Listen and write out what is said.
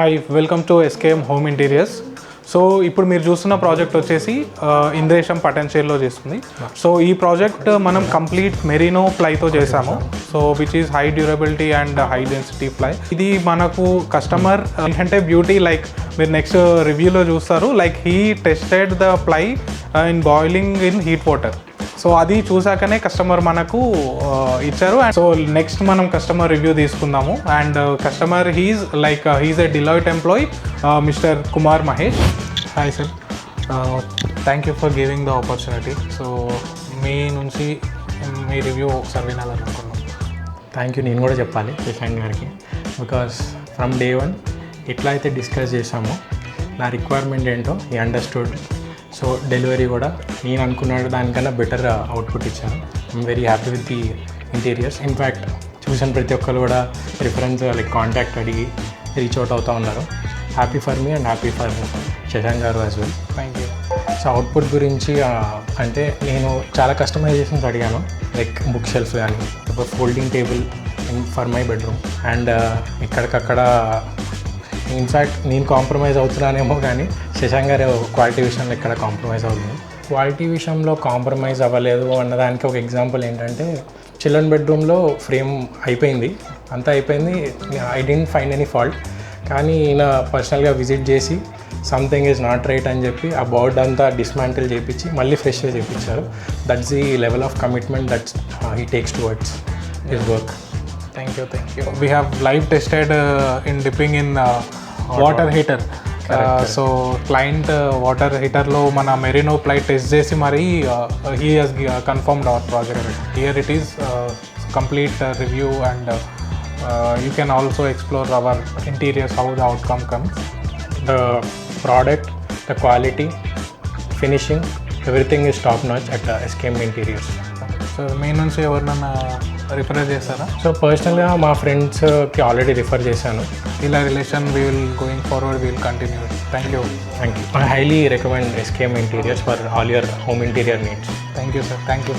Hi welcome to SKM home interiors. So ఇప్పుడు మీరు చూస్తున్న ప్రాజెక్ట్ వచ్చేసి ఇంద్రేశం పటన్చేర్లో చేస్తుంది. సో ఈ ప్రాజెక్ట్ మనం కంప్లీట్ మెరీనో ప్లైతో చేసాము. So which is high durability and high density ply. ఇది మనకు కస్టమర్ ఏంటంటే బ్యూటీ లైక్ మీరు నెక్స్ట్ రివ్యూలో చూస్తారు. Like he tested the ply in boiling in heat water. So అది చూసాకనే కస్టమర్ మనకు ఇచ్చారు. అండ్ సో నెక్స్ట్ మనం కస్టమర్ రివ్యూ తీసుకుందాము. And customer he's a Deloitte employee mister Kumar Mahesh. Hi sir, thank you for giving the opportunity. So మీ నుంచి మీ review ఒకసారి వినాలనుకున్నాం. Thank you. నేను కూడా చెప్పాలి శశాంక్ గారికి, బికాస్ ఫ్రమ్ డే వన్ ఎట్లా అయితే డిస్కస్ చేసామో నా రిక్వైర్మెంట్ ఏంటో ఈ అండర్స్టూడ్. సో డెలివరీ కూడా నేను అనుకున్న దానికన్నా బెటర్ అవుట్పుట్ ఇచ్చాను. I'm very happy with the interiors. In fact చూసిన ప్రతి ఒక్కరు కూడా రిఫరెన్స్ లైక్ కాంటాక్ట్ అడిగి రీచ్ అవుట్ అవుతూ ఉన్నారు. Happy for me and happy for Shashank గారు as well. Thank you. So output గురించి అంటే నేను చాలా కస్టమైజేషన్స్ అడిగాను, లైక్ బుక్ షెల్ఫ్ కానీ ఒక folding table for my bedroom. And ఎక్కడికక్కడ ఇన్ఫ్యాక్ట్ నేను కాంప్రమైజ్ అవుతున్నానేమో కానీ శశాంక్ గారు క్వాలిటీ విషయంలో ఎక్కడ కాంప్రమైజ్ అవుతుంది. క్వాలిటీ విషయంలో కాంప్రమైజ్ అవ్వలేదు అన్నదానికి ఒక ఎగ్జాంపుల్ ఏంటంటే, చిల్డ్రన్ బెడ్రూమ్లో ఫ్రేమ్ అయిపోయింది, అంతా అయిపోయింది, I didn't find any fault. కానీ ఈయన పర్సనల్గా విజిట్ చేసి సంథింగ్ ఈజ్ నాట్ రైట్ అని చెప్పి ఆ బోర్డ్ అంతా డిస్మాంటిల్ చేయించి మళ్ళీ ఫ్రెష్గా చేయించారు. That's the level of commitment that's he takes towards his work. Thank you. We have live tested in dipping in water heater. So client water heater lo mana merino ply test chesi mari he has confirmed our project. Here it is complete review and you can also explore our interiors, how the outcome comes. The product, the quality, finishing, everything is top notch at SKM Interiors. So మీ నుంచి ఎవరినన్నా refer చేస్తారా? So పర్సనల్గా మా ఫ్రెండ్స్కి already refer చేశాను. ఇలా relation we will going forward, we will continue. Thank you. I highly recommend SKM Interiors for all your home interior needs. Thank you, sir. Thank you.